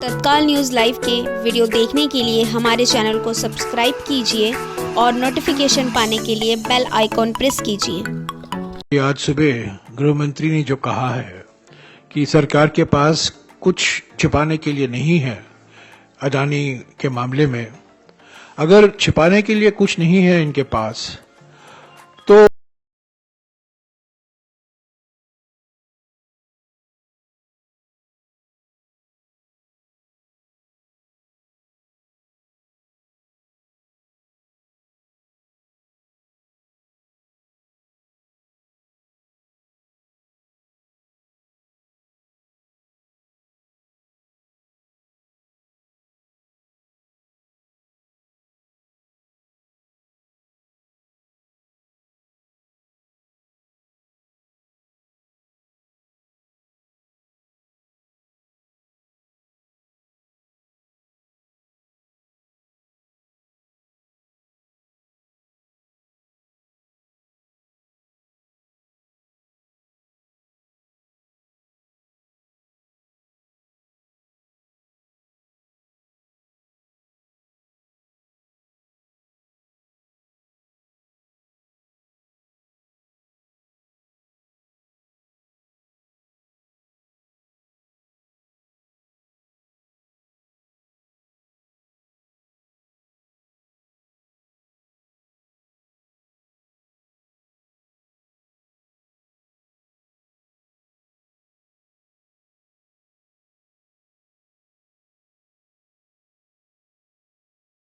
तत्काल news live के video देखने के लिए हमारे चैनल को सब्सक्राइब कीजिए और नोटिफिकेशन पाने के लिए बेल आइकॉन प्रेस कीजिए। आज सुबह गृह मंत्री ने जो कहा है कि सरकार के पास कुछ छिपाने के लिए नहीं है अडानी के मामले में, अगर छिपाने के लिए कुछ नहीं है इनके पास तो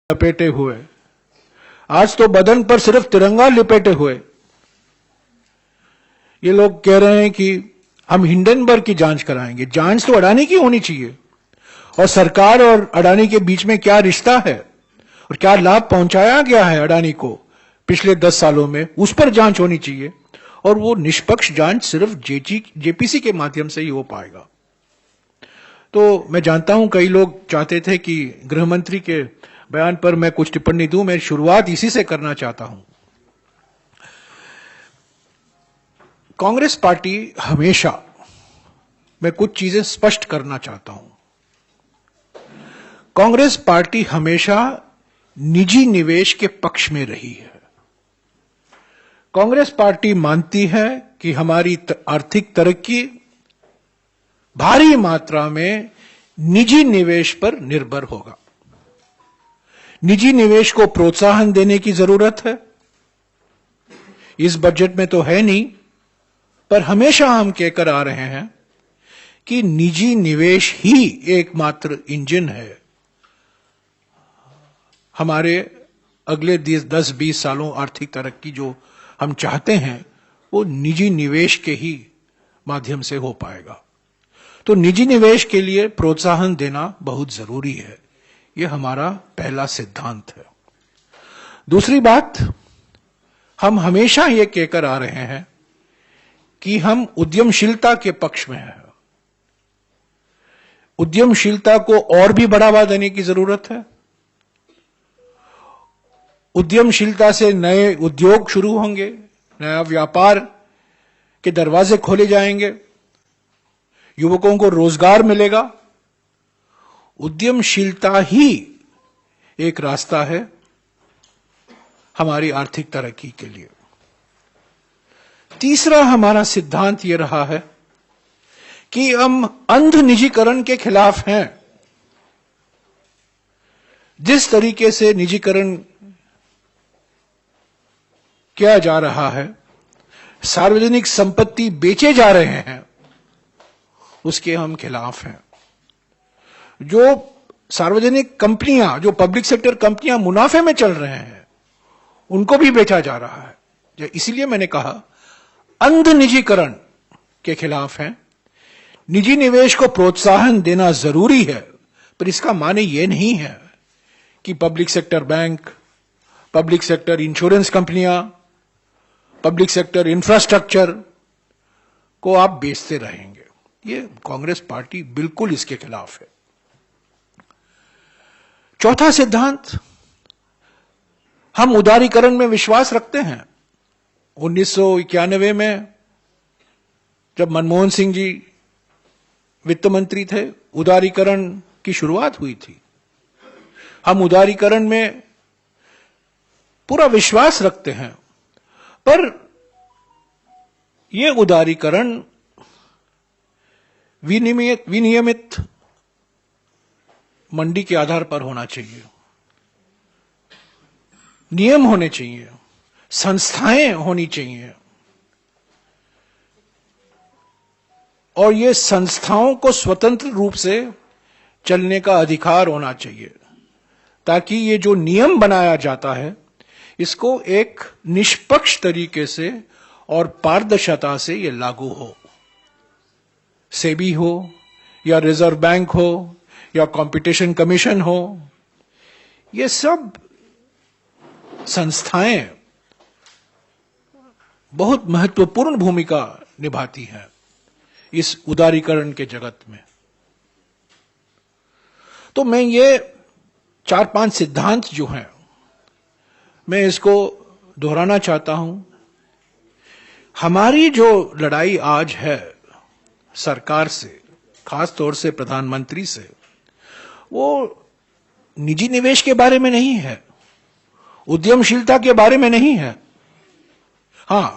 लपेटे हुए, आज तो बदन पर सिर्फ तिरंगा लिपेटे हुए ये लोग कह रहे हैं कि हम हिंडनबर्ग की जांच कराएंगे। जांच तो अडानी की होनी चाहिए, और सरकार और अडानी के बीच में क्या रिश्ता है और क्या लाभ पहुंचाया गया है अडानी को पिछले 10 सालों में, उस पर जांच होनी चाहिए। और वो निष्पक्ष जांच सिर्फ जेपीसी के माध्यम से ही हो पाएगा। तो मैं जानता हूं कई लोग चाहते थे कि गृह मंत्री के बयान पर मैं कुछ टिप्पणी दूं। मैं शुरुआत इसी से करना चाहता हूं। कांग्रेस पार्टी हमेशा, मैं कुछ चीजें स्पष्ट करना चाहता हूं, कांग्रेस पार्टी हमेशा निजी निवेश के पक्ष में रही है। कांग्रेस पार्टी मानती है कि हमारी आर्थिक तरक्की भारी मात्रा में निजी निवेश पर निर्भर होगा। निजी निवेश को प्रोत्साहन देने की जरूरत है। इस बजट में तो है नहीं, पर हमेशा हम कहकर आ रहे हैं कि निजी निवेश ही एकमात्र इंजन है हमारे अगले 10-20 सालों आर्थिक तरक्की जो हम चाहते हैं वो निजी निवेश के ही माध्यम से हो पाएगा। तो निजी निवेश के लिए प्रोत्साहन देना बहुत जरूरी है। यह हमारा पहला सिद्धांत है। दूसरी बात, हम हमेशा यह कहकर आ रहे हैं कि हम उद्यमशीलता के पक्ष में हैं। उद्यमशीलता को और भी बढ़ावा देने की जरूरत है। उद्यमशीलता से नए उद्योग शुरू होंगे, नया व्यापार के दरवाजे खोले जाएंगे, युवकों को रोजगार मिलेगा। उद्यमशीलता ही एक रास्ता है हमारी आर्थिक तरक्की के लिए। तीसरा हमारा सिद्धांत यह रहा है कि हम अंध निजीकरण के खिलाफ हैं। जिस तरीके से निजीकरण किया जा रहा है, सार्वजनिक संपत्ति बेचे जा रहे हैं, उसके हम खिलाफ हैं। जो सार्वजनिक कंपनियां, जो पब्लिक सेक्टर कंपनियां मुनाफे में चल रहे हैं, उनको भी बेचा जा रहा है। इसीलिए मैंने कहा अंध निजीकरण के खिलाफ हैं। निजी निवेश को प्रोत्साहन देना जरूरी है, पर इसका माने यह नहीं है कि public sector bank, public sector insurance कंपनियां, पब्लिक सेक्टर इंफ्रास्ट्रक्चर को आप बेचते रहेंगे। ये कांग्रेस पार्टी बिल्कुल इसके खिलाफ है। चौथा सिद्धांत, हम उदारीकरण में विश्वास रखते हैं। 1991 में जब मनमोहन सिंह जी वित्त मंत्री थे, उदारीकरण की शुरुआत हुई थी। हम उदारीकरण में पूरा विश्वास रखते हैं, पर यह उदारीकरण विनियमित मंडी के आधार पर होना चाहिए, नियम होने चाहिए, संस्थाएं होनी चाहिए, और ये संस्थाओं को स्वतंत्र रूप से चलने का अधिकार होना चाहिए, ताकि ये जो नियम बनाया जाता है इसको एक निष्पक्ष तरीके से और पारदर्शिता से ये लागू हो। सेबी हो या रिजर्व बैंक हो या कंपटीशन कमीशन हो, ये सब संस्थाएं बहुत महत्वपूर्ण भूमिका निभाती हैं इस उदारीकरण के जगत में। तो मैं ये 4-5 सिद्धांत जो हैं, मैं इसको दोहराना चाहता हूं। हमारी जो लड़ाई आज है सरकार से, खास तौर से प्रधानमंत्री से, वो निजी निवेश के बारे में नहीं है, उद्यमशीलता के बारे में नहीं है। हां,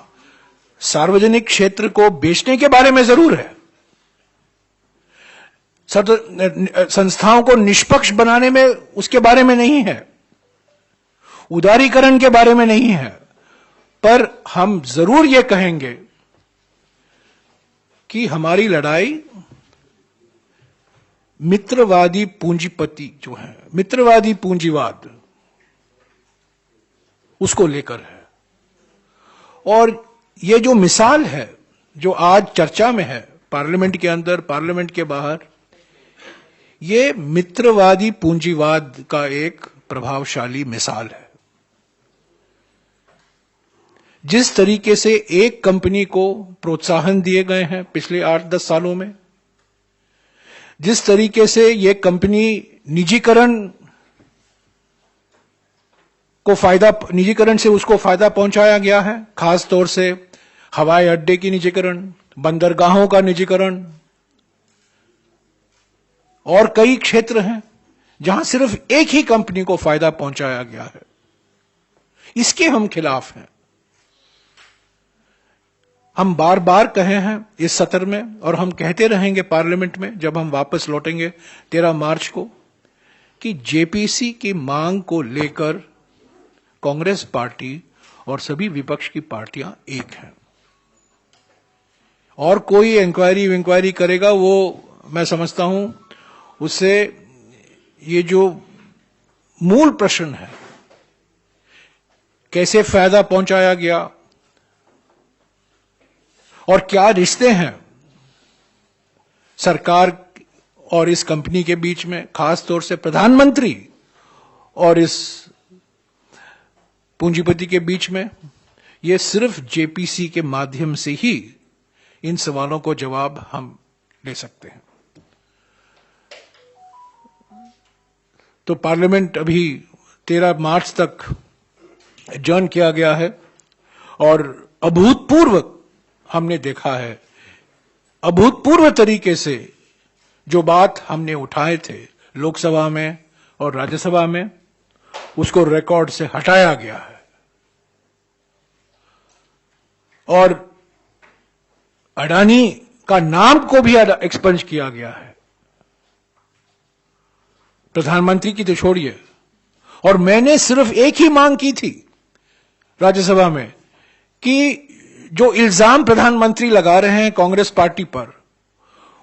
सार्वजनिक क्षेत्र को बेचने के बारे में जरूर है, संस्थाओं को निष्पक्ष बनाने में उसके बारे में नहीं है, उदारीकरण के बारे में नहीं है। पर हम जरूर यह कहेंगे कि हमारी लड़ाई मित्रवादी पूंजीपति जो है, मित्रवादी पूंजीवाद, उसको लेकर है। और ये जो मिसाल है जो आज चर्चा में है, पार्लियामेंट के अंदर, पार्लियामेंट के बाहर, ये मित्रवादी पूंजीवाद का एक प्रभावशाली मिसाल है। जिस तरीके से एक कंपनी को प्रोत्साहन दिए गए हैं पिछले 8-10 सालों में, जिस तरीके से ये कंपनी निजीकरण से उसको फायदा पहुंचाया गया है, खास तौर से हवाई अड्डे की निजीकरण, बंदरगाहों का निजीकरण, और कई क्षेत्र हैं जहां सिर्फ एक ही कंपनी को फायदा पहुंचाया गया है। इसके हम खिलाफ हैं। हम बार बार कहे हैं इस सत्र में, और हम कहते रहेंगे पार्लियामेंट में जब हम वापस लौटेंगे 13 मार्च को, कि जेपीसी की मांग को लेकर कांग्रेस पार्टी और सभी विपक्ष की पार्टियां एक हैं। और कोई इंक्वायरी करेगा, वो मैं समझता हूं उससे ये जो मूल प्रश्न है, कैसे फायदा पहुंचाया गया और क्या रिश्ते हैं सरकार और इस कंपनी के बीच में, खास तौर से प्रधानमंत्री और इस पूंजीपति के बीच में, ये सिर्फ जेपीसी के माध्यम से ही इन सवालों को जवाब हम ले सकते हैं। तो पार्लियामेंट अभी 13 मार्च तक एडजर्न किया गया है, और अभूतपूर्व हमने देखा है, अभूतपूर्व तरीके से जो बात हमने उठाए थे लोकसभा में और राज्यसभा में, उसको रिकॉर्ड से हटाया गया है। और अडानी का नाम को भी एक्सपंज किया गया है, प्रधानमंत्री की तो छोड़िए। और मैंने सिर्फ एक ही मांग की थी राज्यसभा में कि जो इल्जाम प्रधानमंत्री लगा रहे हैं कांग्रेस पार्टी पर,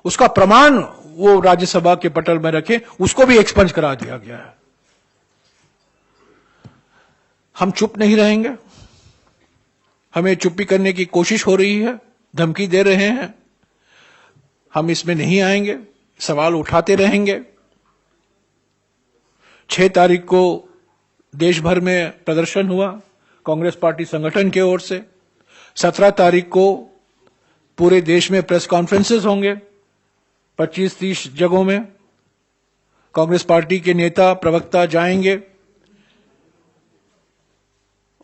उसका प्रमाण वो राज्यसभा के पटल में रखे, उसको भी एक्सपंज करा दिया गया है। हम चुप नहीं रहेंगे, हमें चुप्पी करने की कोशिश हो रही है, धमकी दे रहे हैं, हम इसमें नहीं आएंगे, सवाल उठाते रहेंगे। 6 तारीख को देश भर में प्रदर्शन हुआ कांग्रेस पार्टी संगठन की ओर से। 17 तारीख को पूरे देश में प्रेस कॉन्फ्रेंसेस होंगे 25-30 जगहों में। कांग्रेस पार्टी के नेता, प्रवक्ता जाएंगे,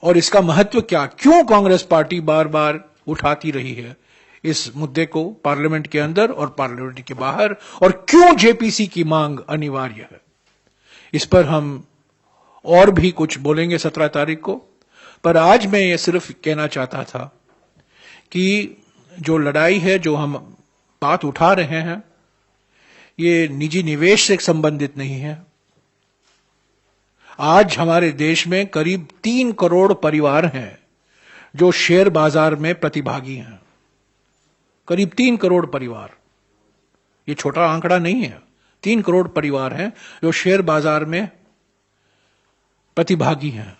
और इसका महत्व क्या, क्यों कांग्रेस पार्टी बार बार उठाती रही है इस मुद्दे को पार्लियामेंट के अंदर और पार्लियामेंट के बाहर, और क्यों जेपीसी की मांग अनिवार्य है, इस पर हम और भी कुछ बोलेंगे 17 तारीख को। पर आज मैं ये सिर्फ कहना चाहता था कि जो लड़ाई है, जो हम बात उठा रहे हैं, ये निजी निवेश से संबंधित नहीं है। आज हमारे देश में करीब 3 करोड़ परिवार हैं जो शेयर बाजार में प्रतिभागी हैं। करीब 3 करोड़ परिवार, ये छोटा आंकड़ा नहीं है। 3 करोड़ परिवार हैं जो शेयर बाजार में प्रतिभागी हैं।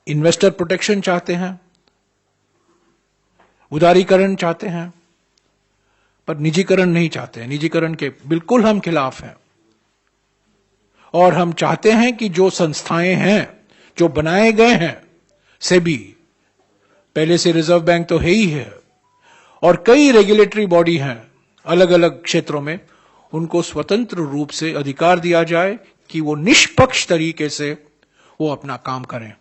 इन्वेस्टर प्रोटेक्शन चाहते हैं, उदारीकरण चाहते हैं, पर निजीकरण नहीं चाहते हैं। निजीकरण के बिल्कुल हम खिलाफ हैं। और हम चाहते हैं कि जो संस्थाएं हैं, जो बनाए गए हैं, सेबी, पहले से रिजर्व बैंक तो है ही है, और कई रेगुलेटरी बॉडी हैं अलग अलग क्षेत्रों में, उनको स्वतंत्र रूप से अधिकार दिया जाए कि वो निष्पक्ष तरीके से वो अपना काम करें।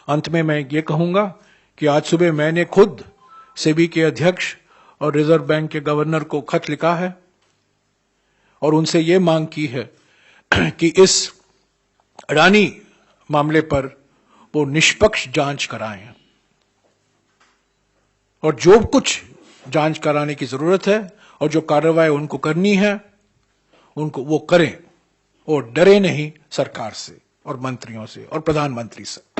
अंत में मैं ये कहूंगा कि आज सुबह मैंने खुद सेबी के अध्यक्ष और रिजर्व बैंक के गवर्नर को खत लिखा है और उनसे ये मांग की है कि इस अडानी मामले पर वो निष्पक्ष जांच कराएं, और जो कुछ जांच कराने की जरूरत है और जो कार्रवाई उनको करनी है उनको वो करें, और डरे नहीं सरकार से और मंत्रियों से और प्रधानमंत्री से।